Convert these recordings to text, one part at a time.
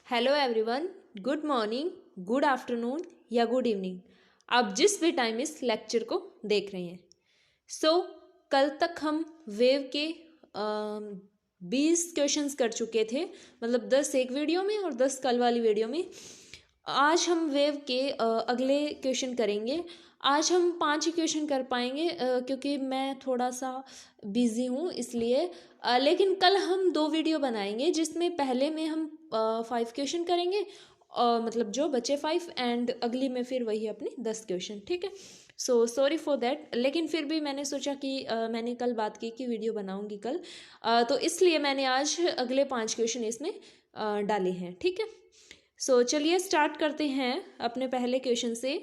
Hello everyone, good morning, good afternoon या good evening. आप जिस भी टाइम इस लेक्चर को देख रहे हैं। कल तक हम वेव के 20 क्वेश्चंस कर चुके थे, मतलब 10 एक वीडियो में और 10 कल वाली वीडियो में। आज हम वेव के अगले क्वेश्चन करेंगे। आज हम 5 ही क्वेश्चन कर पाएंगे क्योंकि मैं थोड़ा सा बिज़ी हूँ इसलिए। लेकिन कल हम 2 वीडियो बनाएंगे जिसमें पहले में हम 5 क्वेश्चन करेंगे, मतलब जो बचे 5, एंड अगली में फिर वही अपनी 10 क्वेश्चन। ठीक है, सो सॉरी फॉर दैट। लेकिन फिर भी मैंने सोचा कि मैंने कल बात की कि वीडियो बनाऊंगी कल, तो इसलिए मैंने आज अगले 5 क्वेश्चन इसमें डाले हैं। ठीक है, सो चलिए स्टार्ट करते हैं अपने पहले क्वेश्चन से।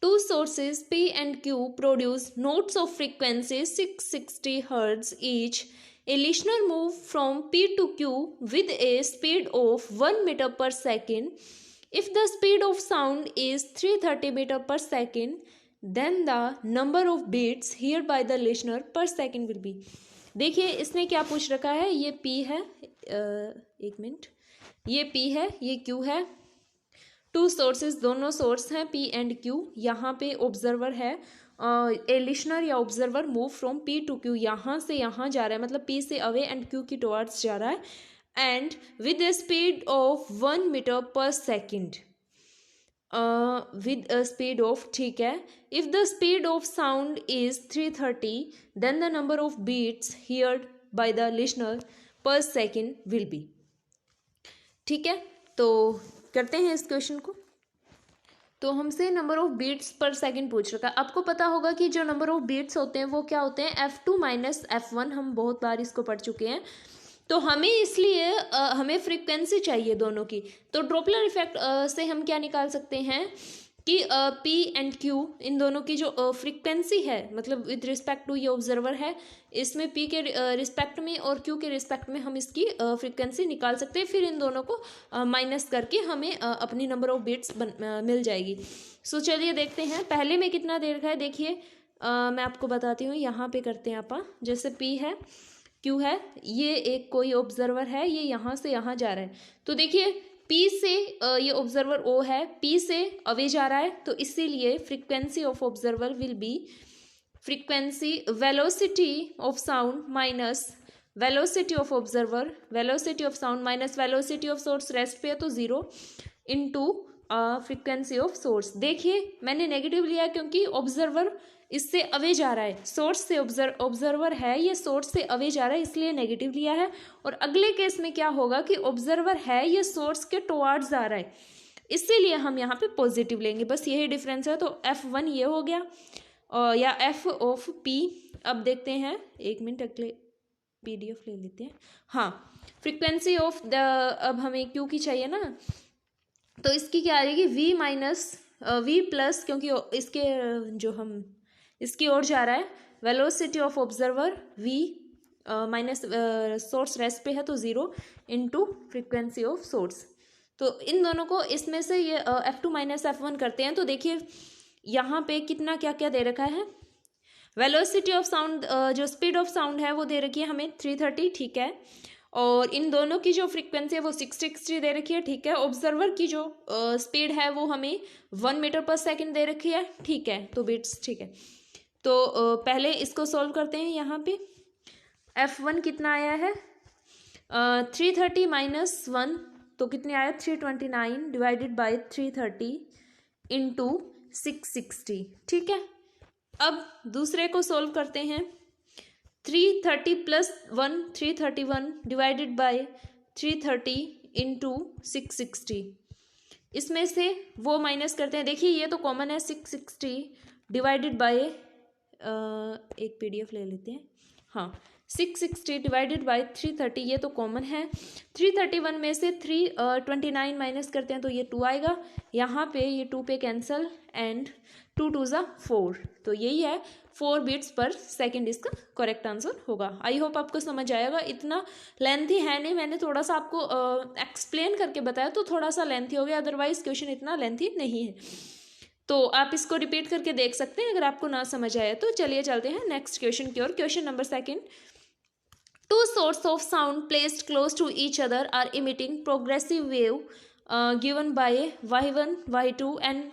Two sources P and Q produce notes of frequency 660 Hz each. A listener moves from P to Q with a speed of 1 meter per second. If the speed of sound is 330 meter per second, then the number of beats heard by the listener per second will be. देखिए इसने क्या पूछ रखा है। ये P है, एक minute, ये P है, ये Q है। टू सोर्सेज, दोनों सोर्स हैं P एंड Q। यहाँ पे ऑब्जर्वर है, ए लिसनर या observer move from P to Q, यहाँ से यहाँ जा रहा है, मतलब P से अवे एंड Q की टुवर्ड्स जा रहा है, and with a speed of 1 metre per second, with a speed of, ठीक है, if the speed of sound is 330 then the number of beats heard by the listener per second will be. ठीक है, तो करते हैं इस question को। तो हमसे नंबर ऑफ बीट्स पर सेकंड पूछ रखा है। आपको पता होगा कि जो नंबर ऑफ बीट्स होते हैं वो क्या होते हैं, F2 माइनस F1। हम बहुत बार इसको पढ़ चुके हैं। तो हमें इसलिए हमें फ्रीक्वेंसी चाहिए दोनों की। तो ड्रॉपलर इफेक्ट से हम क्या निकाल सकते हैं कि P एंड Q, इन दोनों की जो फ्रीक्वेंसी है, मतलब विद रिस्पेक्ट टू ये ऑब्जर्वर है, इसमें P के रिस्पेक्ट में और Q के रिस्पेक्ट में हम इसकी फ्रीक्वेंसी निकाल सकते हैं। फिर इन दोनों को माइनस करके हमें अपनी नंबर ऑफ बीट्स मिल जाएगी। सो चलिए देखते हैं पहले में कितना दे रखा है। देखिए मैं आपको बताती हूँ, यहाँ पे करते हैं आप। जैसे P है, Q है, ये एक कोई ऑब्जर्वर है, ये यहाँ से यहाँ जा रहा है। तो देखिए P से ये ऑब्जर्वर O है, P से अवे जा रहा है, तो इसीलिए frequency of observer will be frequency velocity of sound minus velocity of observer, velocity of sound minus velocity of source, rest पे है तो 0, इनटू फ्रीक्वेंसी ऑफ सोर्स। देखिए मैंने नेगेटिव लिया क्योंकि ऑब्जर्वर इससे अवे जा रहा है, सोर्स से ऑब्जर्वर है, ये सोर्स से अवे जा रहा है, इसलिए नेगेटिव लिया है। और अगले केस में क्या होगा कि ऑब्जर्वर है, ये सोर्स के टुवर्ड्स जा रहा है, इसीलिए हम यहाँ पे पॉजिटिव लेंगे। बस यही डिफरेंस है। तो F1 ये हो गया, या F ऑफ P। अब देखते हैं, एक मिनट, अगले PDF ले लेते हैं। हाँ, फ्रीक्वेंसी ऑफ द, अब हमें Q की चाहिए ना, तो इसकी क्या आ जाएगी, V माइनस V प्लस, क्योंकि इसके जो हम इसकी ओर जा रहा है, velocity of observer V minus source rest पे है तो 0, इनटू फ्रीक्वेंसी ऑफ सोर्स। तो इन दोनों को इसमें से ये F2 माइनस F1 करते हैं। तो देखिए यहाँ पे कितना क्या क्या दे रखा है। वेलोसिटी ऑफ साउंड, जो स्पीड ऑफ साउंड है वो दे रखी है हमें 330, ठीक है, और इन दोनों की जो फ्रीक्वेंसी है वो 660 दे रखी है, ठीक है। ऑब्जर्वर की जो स्पीड है वो हमें 1 मीटर पर सेकेंड दे रखी है, ठीक है, तो बीट्स, ठीक है। तो पहले इसको सॉल्व करते हैं। यहाँ पे F1 कितना आया है, 330 माइनस 1, तो कितने आया, 329 डिवाइडेड बाई 330 इंटू 660, ठीक है। अब दूसरे को सॉल्व करते हैं। 330 प्लस 1, 331 डिवाइडेड बाई 330 इंटू 660, इसमें से वो माइनस करते हैं। देखिए ये तो कॉमन है, 660 डिवाइडेड बाई, एक PDF ले लेते हैं। हाँ, 660 डिवाइडेड बाई 330, ये तो कॉमन है। 331 में से 329 माइनस करते हैं तो ये 2 आएगा, यहाँ पे ये 2 पे कैंसल, एंड 2 2 ज़ा 4, तो यही है 4 बीट्स पर सेकेंड इसका करेक्ट आंसर होगा। आई होप आपको समझ आएगा। इतना लेंथी है नहीं, मैंने थोड़ा सा आपको एक्सप्लेन करके बताया तो थोड़ा सा लेंथी हो गया, अदरवाइज क्वेश्चन इतना लेंथी नहीं है। तो आप इसको रिपीट करके देख सकते हैं अगर आपको ना समझ आया तो। चलिए चलते हैं नेक्स्ट क्वेश्चन की ओर। Question number second, Two sources of sound placed close to each other are emitting progressive wave given by y1, y2 and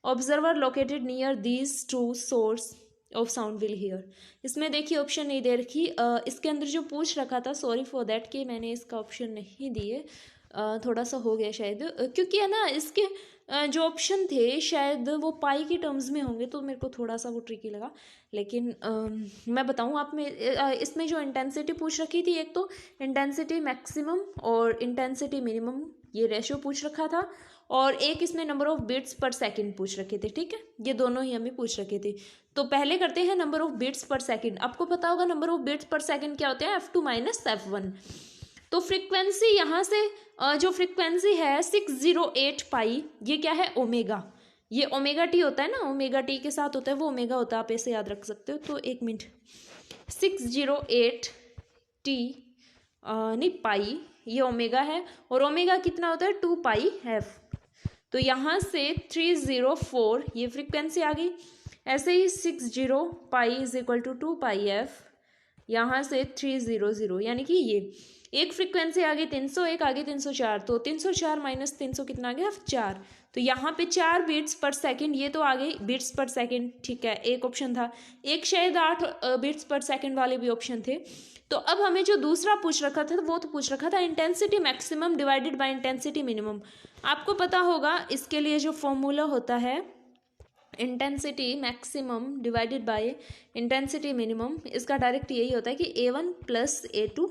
observer located near these two source of sound will hear. इसमें देखिए option नहीं दे रखी. इसके अंदर जो पूछ रखा था, सॉरी फॉर दैट कि मैंने इसका ऑप्शन नहीं दिए, थोड़ा सा हो गया शायद, क्योंकि है ना इसके जो ऑप्शन थे शायद वो पाई के टर्म्स में होंगे, तो मेरे को थोड़ा सा वो ट्रिकी लगा. लेकिन मैं बताऊँ आप में इसमें जो इंटेंसिटी पूछ रखी थी, एक तो इंटेंसिटी मैक्सिमम और इंटेंसिटी मिनिमम ये रेशियो पूछ रखा था, और एक इसमें नंबर ऑफ बीट्स पर सेकंड पूछ रखे थे. ठीक है, ये दोनों ही हमें पूछ रखे थे. तो पहले करते हैं नंबर ऑफ बीट्स पर सेकंड. आपको पता होगा नंबर ऑफ बीट्स पर सेकंड क्या होते हैं, F2 माइनस F1. तो फ्रीक्वेंसी यहाँ से जो फ्रीक्वेंसी है 608 पाई, ये क्या है, ओमेगा. ये ओमेगा टी होता है ना, ओमेगा टी के साथ होता है वो ओमेगा होता है, आप ऐसे याद रख सकते हो. तो एक मिनट, 608 टी नहीं पाई, ये ओमेगा है, और ओमेगा कितना होता है 2 पाई एफ. तो यहाँ से 304 ये फ्रीक्वेंसी आ गई. ऐसे ही 60 pi is equal to 2 pi F, यहाँ से 300, यानी कि ये एक फ्रीक्वेंसी आ गई 300, एक आ गई 304. तो 304 माइनस 300 कितना आ गया, 4. तो यहाँ पे 4 बीट्स पर सेकंड, ये तो आ गई बीट्स पर सेकंड. ठीक है, एक ऑप्शन था. एक शायद 8 बीट्स पर सेकंड वाले भी ऑप्शन थे. तो अब हमें जो दूसरा पूछ रखा था वो तो पूछ रखा था intensity maximum divided by intensity minimum. आपको पता होगा इसके लिए जो फॉर्मूला होता है, intensity maximum divided by intensity minimum, इसका डायरेक्ट यही होता है कि A1 plus A2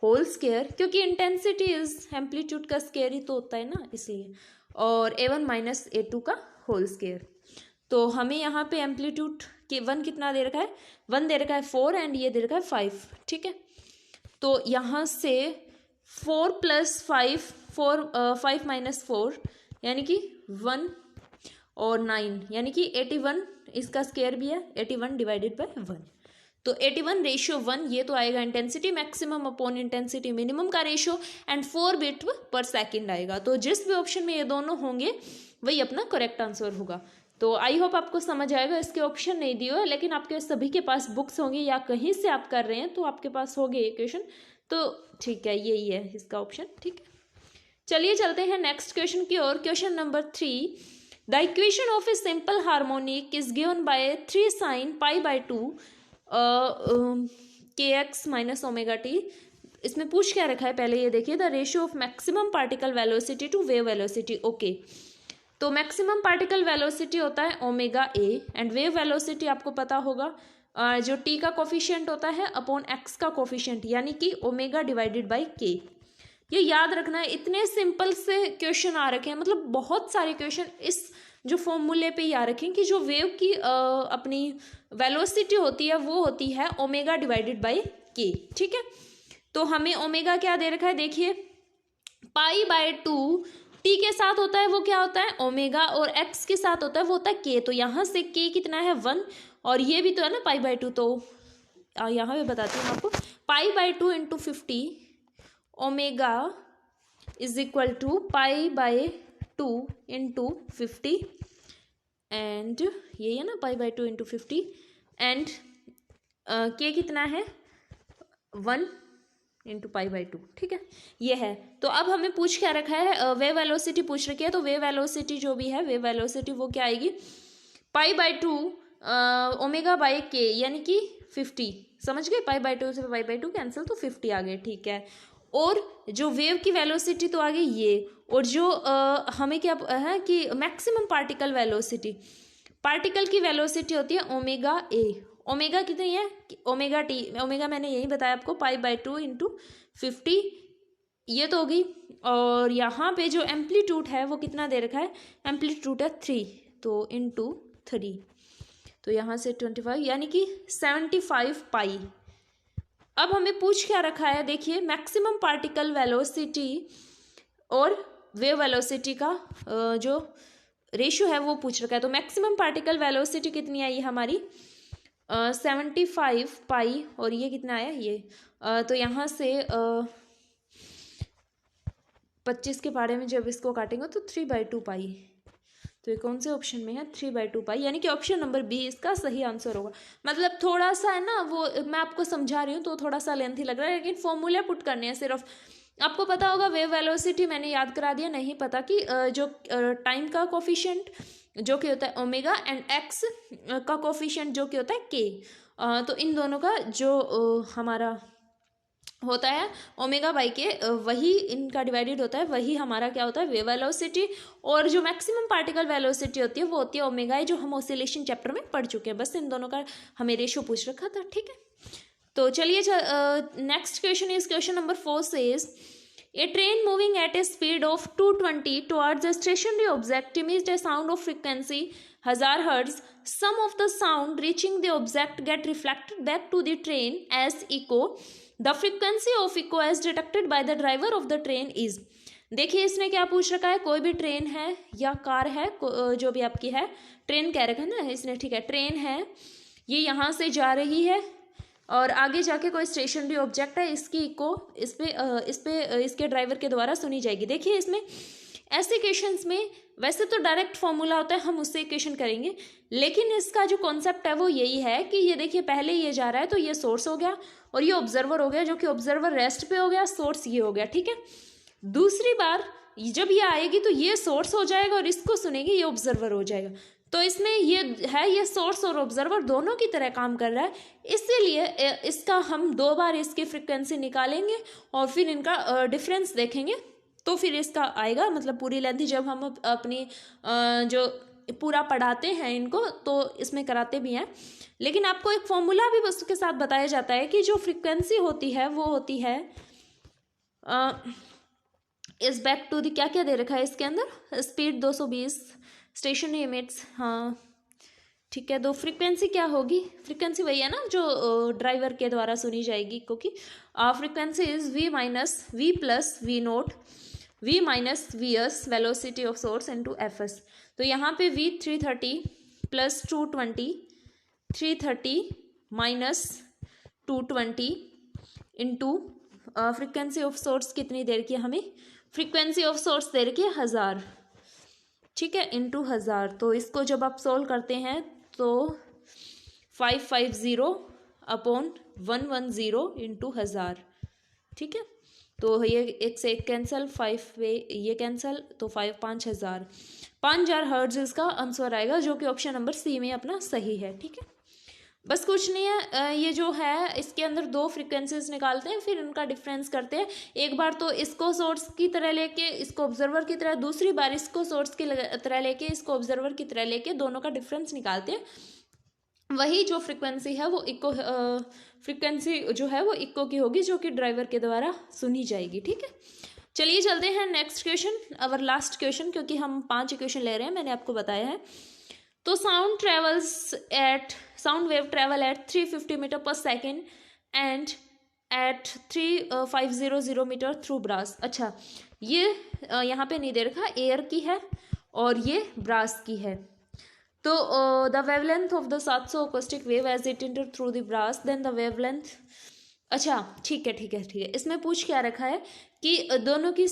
whole square, क्योंकि इंटेंसिटी इज एम्पलीट्यूड का स्केयर ही तो होता है ना, इसलिए, और A1 माइनस A2 का होल स्केयर. तो हमें यहाँ पे एम्पलीट्यूड के 1 कितना दे रखा है, 1 दे रखा है 4 एंड ये दे रखा है 5. ठीक है, तो यहाँ से 4 प्लस 5, 5 माइनस 4 यानी कि 1 और 9 यानी कि 81, इसका स्केयर भी है 81 डिवाइडेड बाय 1. तो 81 रेशियो 1, ये तो आएगा intensity maximum upon intensity minimum का रेशियो, एंड 4 बीट पर सेकंड आएगा. तो जिस भी ऑप्शन में ये दोनों होंगे वही अपना करेक्ट आंसर होगा. तो आई होप आपको समझ आएगा. इसके ऑप्शन नहीं दिए हुए, लेकिन आपके सभी के पास बुक्स होंगी या कहीं से आप कर रहे हैं तो आपके पास होंगे ये क्वेश्चन. तो ठीक है, यही है इसका ऑप्शन. ठीक है, चलिए चलते हैं नेक्स्ट क्वेश्चन की ओर. Question number 3, the equation of a simple harmonic is given by 3 sin pi by 2 kx minus omega t. इसमें पूछ क्या रखा है, पहले ये देखिए, the ratio of maximum particle velocity to wave velocity. Okay, तो मैक्सिमम पार्टिकल वेलोसिटी होता है omega a, and wave velocity आपको पता होगा जो टी का कोफिशिएंट होता है अपॉन एक्स का कोफिशिएंट, यानी कि ओमेगा डिवाइडेड बाय के. ये याद रखना है. इतने सिंपल से क्वेश्चन आ रखे हैं, मतलब बहुत सारे क्वेश्चन इस जो फॉर्मूले पे ही आ रखे हैं कि जो वेव की अपनी वेलोसिटी होती है वो होती है ओमेगा डिवाइडेड बाय के. ठीक है, तो हमें ओमेगा क्या दे रखा है, देखिए पाई बाय 2 टी के साथ होता है वो क्या होता है ओमेगा, और एक्स के साथ होता है वो होता है के. तो यहाँ से के कितना है 1, और ये भी तो है ना पाई बाय 2. तो यहाँ पे बताती हूँ आपको, pi by 2 into 50 omega is equal to pi by 2 into 50, and ये है ना पाई बाय 2 इंटू 50, एंड के कितना है 1 इंटू पाई बाय 2. ठीक है, ये है. तो अब हमें पूछ क्या रखा है, वेव वेलोसिटी पूछ रखी है. तो वेव वेलोसिटी जो भी है, वेव वेलोसिटी वो क्या आएगी, पाई बाय 2 ओमेगा बाय के, यानी कि 50. समझ गए, पाई बाय 2 से पाई बाय 2 कैंसिल, तो 50 आ गए. ठीक है, और जो वेव की वेलोसिटी तो आ गई ये, और जो हमें क्या है कि मैक्सिमम पार्टिकल वेलोसिटी, पार्टिकल की वेलोसिटी होती है ओमेगा ए. ओमेगा कितनी है, ओमेगा टी, ओमेगा मैंने यही बताया आपको, पाई बाय 2 इंटू 50, ये तो होगी. और यहाँ पे जो एम्पलीट्यूड है वो कितना दे रखा है, एम्पलीट्यूड है 3, तो इंटू 3, तो यहाँ से 25 यानी कि 75 पाई. अब हमें पूछ क्या रखा है, देखिए मैक्सिमम पार्टिकल वेलोसिटी और वेव वेलोसिटी का जो रेशियो है वो पूछ रखा है. तो मैक्सिमम पार्टिकल वेलोसिटी कितनी आई हमारी 75 पाई, और ये कितना आया ये तो यहाँ से 25 के पारे में जब इसको काटेंगे तो 3/2 पाई. तो ये कौन से ऑप्शन में है, 3/2 यानी कि ऑप्शन नंबर बी इसका सही आंसर होगा। मतलब थोड़ा सा है ना, वो मैं आपको समझा रही हूँ तो थोड़ा सा लेंथी लग रहा है, लेकिन फॉर्मूला पुट करने हैं सिर्फ। आपको पता होगा वेव वेलोसिटी, मैंने याद करा दिया, नहीं पता कि जो टाइम का कोफिशिएंट जो कि होता है ओमेगा एंड एक्स का कोफिशिएंट जो कि होता है के, तो इन दोनों का जो हमारा होता है ओमेगा बाई के, वही इनका डिवाइडेड होता है, वही हमारा क्या होता है वेव वेलोसिटी। और जो मैक्सिमम पार्टिकल वेलोसिटी होती है वो होती है ओमेगा आई, जो हम ऑसिलेशन चैप्टर में पढ़ चुके हैं। बस इन दोनों का हमें रेशो पूछ रखा था, ठीक है। तो चलिए next question is question number 4 says A train moving at A speed of 220 towards a stationary object emitted a sound of frequency 1000 Hz. Some of the sound reaching the object get reflected back to the train as echo. The frequency of echo as detected by the driver of the train is. देखिए इसने क्या पूछ रखा है, कोई भी train है या कार है, जो भी आपकी है, ट्रेन कह रखा है ना इसने, ठीक है। ट्रेन है, ये यहाँ से जा रही है और आगे जाके कोई स्टेशनरी ऑब्जेक्ट है, इसकी इको इस पे इसके ड्राइवर के द्वारा सुनी जाएगी। देखिए इसमें ऐसे क्वेश्चंस में वैसे तो डायरेक्ट फॉर्मूला होता है, हम उससे इक्वेशन करेंगे, लेकिन इसका जो कॉन्सेप्ट है वो यही है कि ये देखिए पहले ये जा रहा है तो ये सोर्स हो गया और ये ऑब्जर्वर हो गया, जो कि ऑब्जर्वर रेस्ट पे हो गया, सोर्स ये हो गया, ठीक है। दूसरी बार जब ये आएगी तो ये सोर्स हो जाएगा और इसको सुनेगी, ये ऑब्जर्वर हो जाएगा। तो इसमें ये है, ये सोर्स और ऑब्जर्वर दोनों की तरह काम कर रहा है, इसीलिए इसका हम 2 बार इसकी फ्रिक्वेंसी निकालेंगे और फिर इनका डिफरेंस देखेंगे, तो फिर इसका आएगा मतलब पूरी लेंथ। जब हम अपनी जो पूरा पढ़ाते हैं इनको तो इसमें कराते भी हैं, लेकिन आपको एक फॉर्मूला भी उसके साथ बताया जाता है कि जो फ्रिक्वेंसी होती है वो होती है इस बैक टू दी, क्या क्या दे रखा है इसके अंदर, स्पीड 220, स्टेशनरी इमिट्स, हाँ ठीक है। तो फ्रीक्वेंसी क्या होगी, फ्रीक्वेंसी वही है ना जो ड्राइवर के द्वारा सुनी जाएगी, क्योंकि frequency is v minus v plus v nought v minus v s velocity of source into f s. तो यहाँ पे v 330 plus 220, 330 minus 220 into frequency of source कितनी देर की, हमें फ्रीक्वेंसी ऑफ सोर्स देर की 1000, ठीक है, इंटू 1000। तो इसको जब आप सोल्व करते हैं तो 550 अपॉन 110 इंटू 1000, ठीक है। तो ये एक से एक कैंसिल, 5 वे ये कैंसिल, तो 5000 हर्ट्ज इसका आंसर आएगा, जो कि ऑप्शन नंबर सी में अपना सही है, ठीक है। बस कुछ नहीं है, ये जो है इसके अंदर 2 फ्रीक्वेंसीज निकालते हैं, फिर उनका डिफरेंस करते हैं। एक बार तो इसको सोर्स की तरह लेके, इसको ऑब्जर्वर की तरह, दूसरी बार इसको सोर्स की तरह लेके, इसको ऑब्जर्वर की तरह लेके, दोनों का डिफरेंस निकालते हैं। वही जो फ्रीक्वेंसी है वो इको फ्रीक्वेंसी जो है वो इको की होगी, जो कि ड्राइवर के द्वारा सुनी जाएगी, ठीक है। चलिए चलते हैं next question, our last question, क्योंकि हम 5 क्वेश्चन ले रहे हैं, मैंने आपको बताया है। तो sound wave travel at 350 metre per second and at 3500 metre through brass. अच्छा, ये यहाँ पे नहीं दे रखा, एयर की है और ये ब्रास की है। तो the wavelength of the 700 acoustic wave as it enter through the brass, then the wavelength. अच्छा ठीक है, इसमें पूछ क्या रखा है कि दोनों की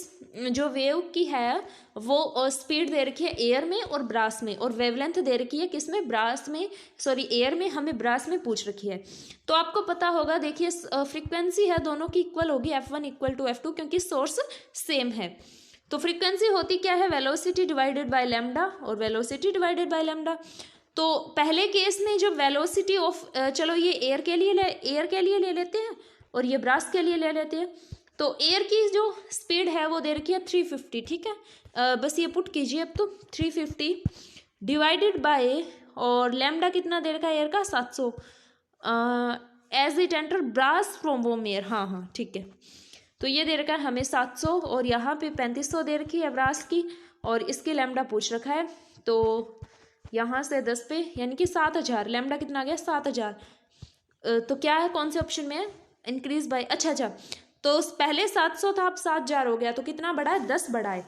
जो वेव की है वो स्पीड दे रखी है एयर में और ब्रास में, और वेवलेंथ दे रखी है किसमें, ब्रास में, सॉरी एयर में, हमें ब्रास में पूछ रखी है। तो आपको पता होगा, देखिए फ्रीक्वेंसी है दोनों की इक्वल होगी, f1 इक्वल टू f2, क्योंकि सोर्स सेम है। तो फ्रीक्वेंसी होती क्या है, वेलोसिटी डिवाइडेड बाय लैम्डा, और वेलोसिटी डिवाइडेड बाय लैम्डा। तो पहले केस में जब वेलोसिटी ऑफ, चलो ये एयर के लिए ले लेते हैं और ये ब्रास के लिए ले लेते हैं। तो एयर की जो स्पीड है वो दे रखी है 350, ठीक है। बस ये पुट कीजिए अब, तो 350 डिवाइडेड बाय, और लैम्डा कितना दे रखा है एयर का, 700, as it enter brass from warm air, हाँ ठीक है। तो ये दे रखा है हमें 700, और यहाँ पे 3500 दे रखी है ब्रास की, और इसकी लैम्डा पूछ रखा है। तो यहाँ से 10 पे यानी कि 7000, लैम्डा कितना आ गया 7000। तो क्या है, कौन से ऑप्शन में है, इंक्रीज बाय, अच्छा, तो पहले 700 था, अब 7000 हो गया, तो कितना बढ़ा है, 10 बढ़ा है,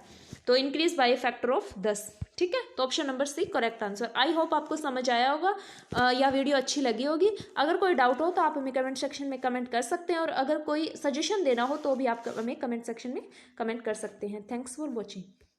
तो इंक्रीज बाय फैक्टर ऑफ 10, ठीक है। तो option number C correct answer. I hope आपको समझ आया होगा, या वीडियो अच्छी लगी होगी। अगर कोई डाउट हो तो आप हमें कमेंट सेक्शन में कमेंट कर सकते हैं, और अगर कोई सजेशन देना हो तो भी आप हमें कमेंट सेक्शन में कमेंट कर सकते हैं। Thanks for watching.